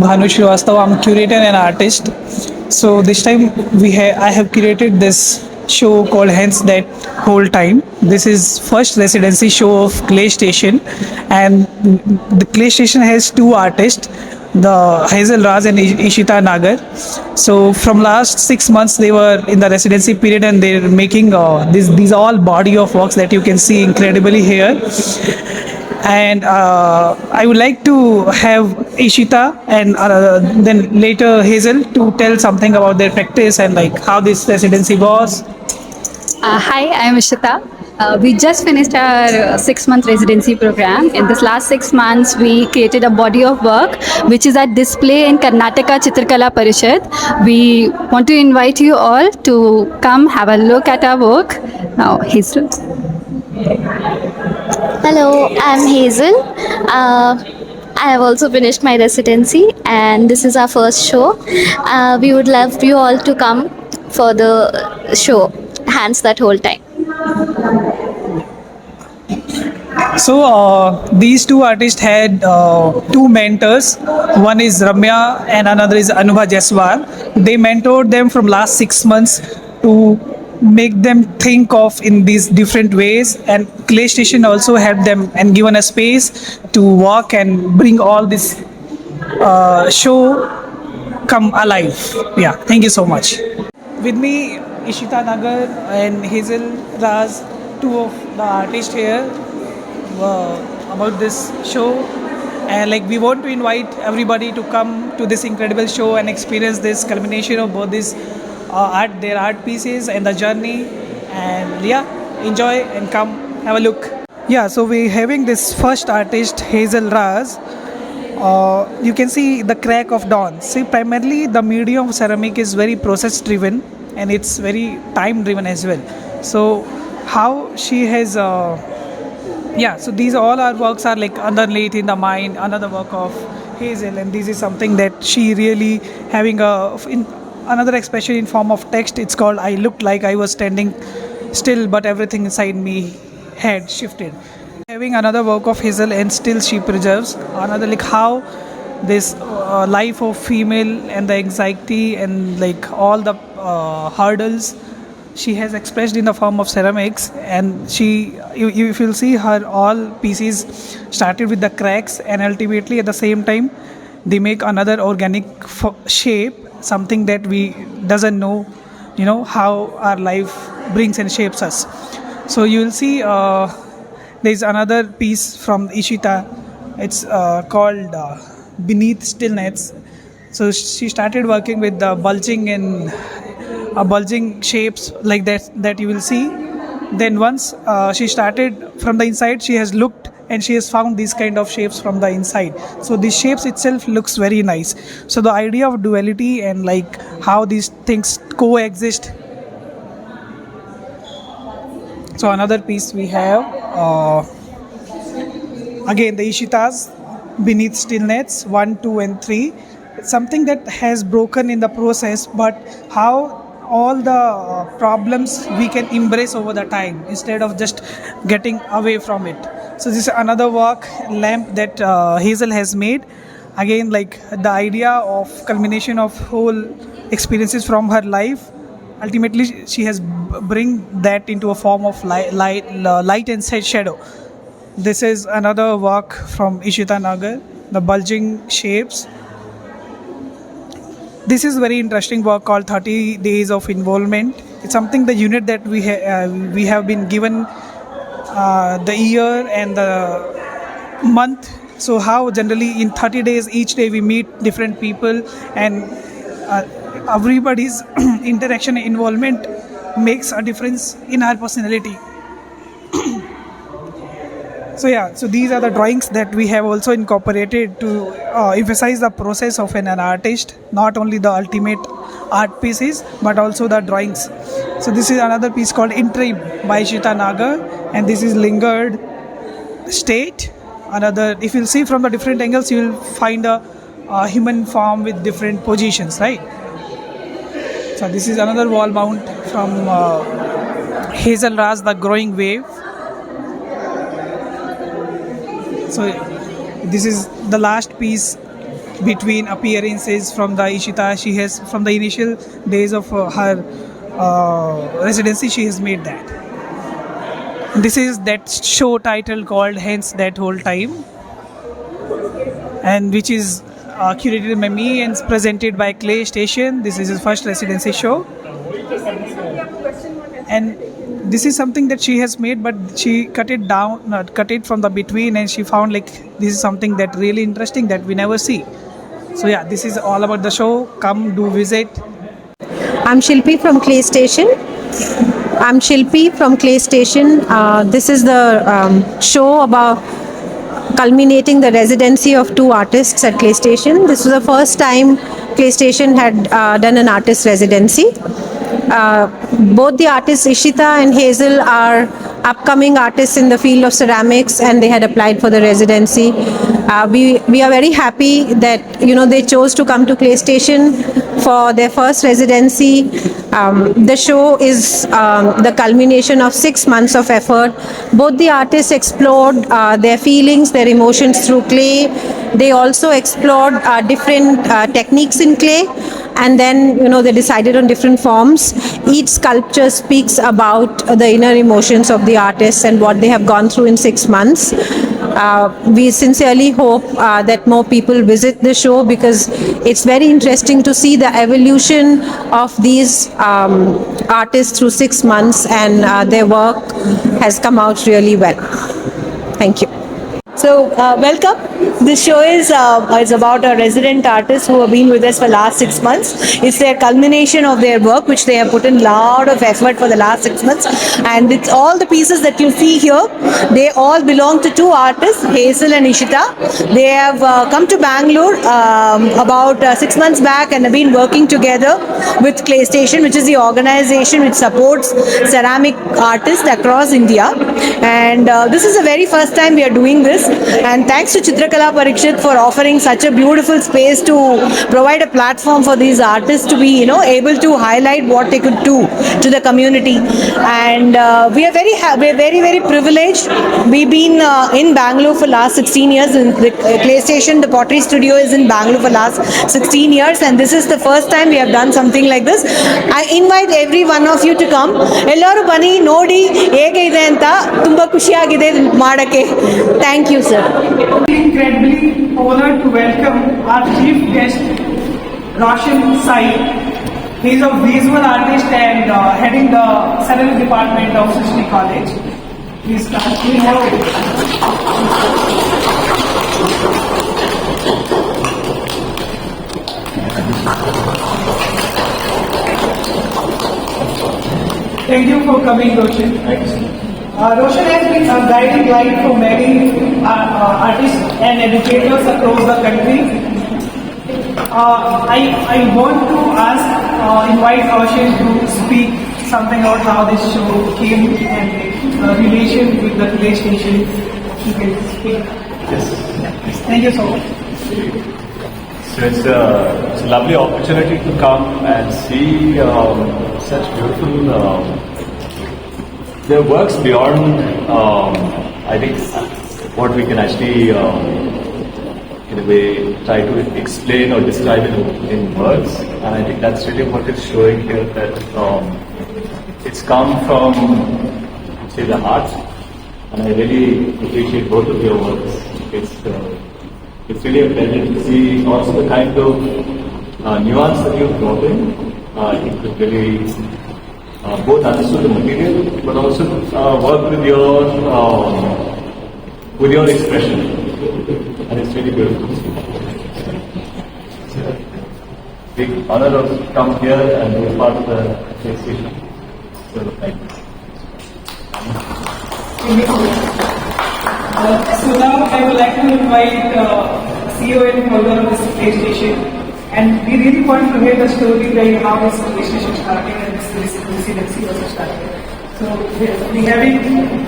Bhanu Shrivastav. I'm curator and artist. So this time I have curated this show called Hence That Whole Time. This is first residency show of Claystation, and the Claystation has two artists, the Hazel and Ishita Nagar. So from last 6 months they were in the residency period, and they're making these all body of works that you can see incredibly here. And I would like to have Ishita and then later Hazel to tell something about their practice and like how this residency was. Hi, I'm Ishita. We just finished our 6 month residency program. In this last 6 months, we created a body of work which is at display in Karnataka Chitrakala Parishath. We want to invite you all to come have a look at our work. Now, Hazel. Hello, I'm Hazel. I have also finished my residency, and this is our first show. We would love you all to come for the show, hands that whole time. So these two artists had two mentors. One is Ramya and another is Anubha Jaswal. They mentored them from last 6 months to make them think of in these different ways, and Clay Station also helped them and given a space to walk and bring all this show come alive. Yeah, thank you so much. With me, Ishita Nagar and Hazel Raz, two of the artists here about this show. And like we want to invite everybody to come to this incredible show and experience this culmination of both these their art pieces and the journey. And yeah, enjoy and come have a look. Yeah, so we're having this first artist Hazel Raz. You can see the crack of dawn. See, primarily the medium of ceramic is very process driven and it's very time driven as well. So how she has yeah, so these all our works are like underneath in the mind, another work of Hazel, and this is something that she really having in another expression in form of text. It's called I looked like I was standing still, but everything inside me had shifted. Having another work of Hazel, and still she preserves another like how this life of female and the anxiety and like all the hurdles she has expressed in the form of ceramics. And if you'll see her all pieces started with the cracks, and ultimately at the same time they make another organic shape, something that we doesn't know, how our life brings and shapes us. So you will see there's another piece from Ishita. It's called Beneath Stillness. So she started working with the bulging shapes like that you will see. Then once she started from the inside, she has looked and she has found these kind of shapes from the inside. So these shapes itself looks very nice. So the idea of duality and like how these things coexist. So another piece we have again the Ishitas, Beneath Stillness 1, 2 and 3. It's something that has broken in the process, but how all the problems we can embrace over the time instead of just getting away from it. So this is another work lamp that Hazel has made. Again, like the idea of culmination of whole experiences from her life. Ultimately, she has bring that into a form of light and shadow. This is another work from Ishita Nagar, the bulging shapes. This is very interesting work called 30 Days of Involvement. It's something the unit that we have been given the year and the month. So how generally in 30 days each day we meet different people, and everybody's interaction and involvement makes a difference in our personality. So yeah, so these are the drawings that we have also incorporated to emphasize the process of an artist, not only the ultimate art pieces but also the drawings. So this is another piece called Interim by Ishita Nagar, and this is Lingered State. Another, if you'll see from the different angles, you will find a human form with different positions, right? So this is another wall mount from Hazel Raz, The Growing Wave. So this is the last piece between appearances from the Ishita. She has, from the initial days of her residency, she has made that. This is that show title called Hence That Whole Time, and which is curated by me and presented by Claystation. This is his first residency show, and this is something that she has made, but she cut it down, cut it from the between, and she found like this is something that really interesting that we never see. So yeah, this is all about the show. Come, do visit. I'm Shilpi from Claystation. This is the show about culminating the residency of two artists at Claystation. This was the first time Claystation had done an artist residency. Both the artists Ishita and Hazel are upcoming artists in the field of ceramics, and they had applied for the residency. We are very happy that they chose to come to Claystation for their first residency. The show is the culmination of 6 months of effort. Both the artists explored their feelings, their emotions through clay. They also explored different techniques in clay, and then they decided on different forms. Each sculpture speaks about the inner emotions of the artists and what they have gone through in 6 months. We sincerely hope that more people visit the show, because it's very interesting to see the evolution of these artists through 6 months, and their work has come out really well. Thank you. So welcome. This show is about our resident artists who have been with us for the last 6 months. It's their culmination of their work, which they have put in a lot of effort for the last 6 months. And it's all the pieces that you see here. They all belong to two artists, Hazel and Ishita. They have come to Bangalore about 6 months back and have been working together with Claystation, which is the organization which supports ceramic artists across India. And this is the very first time we are doing this. And thanks to Chitrakala Parishath for offering such a beautiful space to provide a platform for these artists to be, able to highlight what they could do to the community. And we are very privileged. We've been in Bangalore for last 16 years. In the Claystation, the pottery studio is in Bangalore for last 16 years, and this is the first time we have done something like this. I invite every one of you to come. Ellaru bani nodi hege ide anta tumba ಖುಷಿಯಾಗಿದೆ ಮಾಡಕ್ಕೆ. Thank you, sir. Incredibly honored to welcome our Chief Guest Roshan Sahi. He is a visual artist and heading the ceramic department of Srishti College. Please start. Thank you for coming, Roshan. Roshan has been a guiding light for many artists and educators across the country. I want to invite Roshan to speak something about how this show came and the relation with the Claystation. You can speak. Yes. Thank you so much. So it's a lovely opportunity to come and see such beautiful their works beyond I think what we can actually in a way try to explain or describe in words, and I think that's really what it's showing here, that it's come from, say, the heart, and I really appreciate both of your works. It's really a pleasure to see also the kind of nuance that you've brought in. It could really both understood the material, but also work with your expression, and it's really beautiful. It's a big honor to come here and be part of the Claystation. So thank you. So now I would like to invite CEO and founder of this Claystation, and we really want to hear the story like how this Claystation started and this residency was started. So we have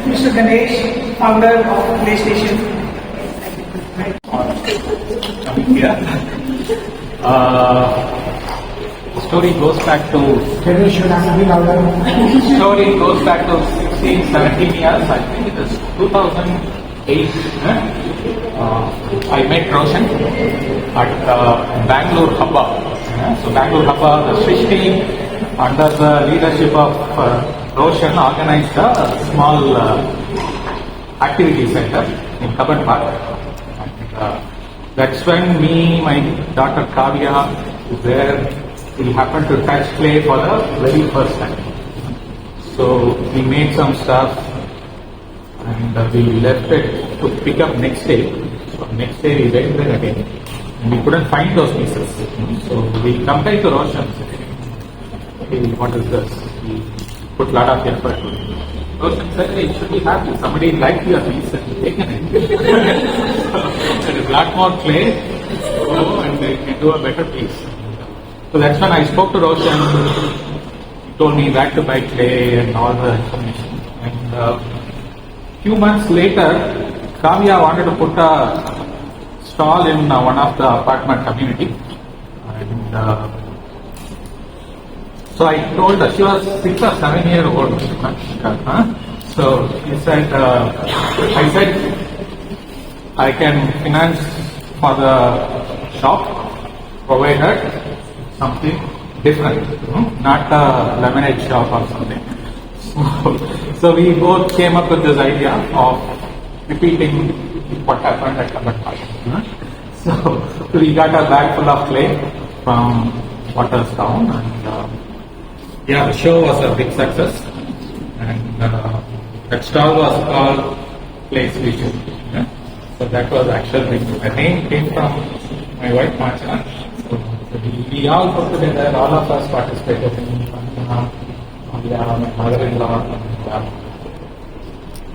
Mr. Ganesh, founder of Claystation. Yeah. The story goes back to 16, 17 years. I think it is 2008. I met Roshan at Bangalore Hubba. So Bangalore Hubba, the Swiss team under the leadership of Roshan organized a small activity center in Kaban Park. And, that's when me, my daughter Kavya, where we happened to touch clay for the very first time. So we made some stuff and we left it to pick up next day. So next day we went there again and we couldn't find those pieces. So we compared to Roshan. Hey, what is this? We put a lot of effort. Roshan said, hey, you should be happy. Somebody liked your piece and taken it. There is a lot more clay and they can do a better piece. So that's when I spoke to Roshan. He told me where to buy clay and all the information. And few months later, Kavya wanted to put a stall in one of the apartment community. And so I told her, she was 6 or 7 years old. So he said, I said, I can finance for the shop, provided something different, not a lemonade shop or something. So we both came up with this idea of repeating what happened at Kaban Park. So we got a bag full of clay from Waterstown, and yeah, the show was a big success. And that stall was called Claystation. So that was actually the name came from my wife Marchana. So we all put together, all of us participated in my mother-in-law.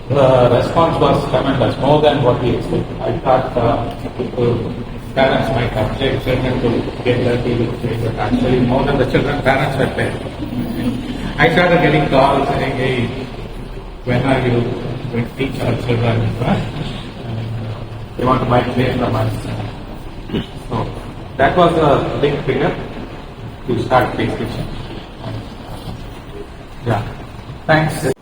The response was tremendous, more than what we expected. I thought parents might have played children to get dirty with play, but actually more than the children, parents were playing. I started getting calls saying, hey, when are you going to teach our children? They want to buy clay from us. So that was a big trigger to start Claystation. Yeah. Thanks.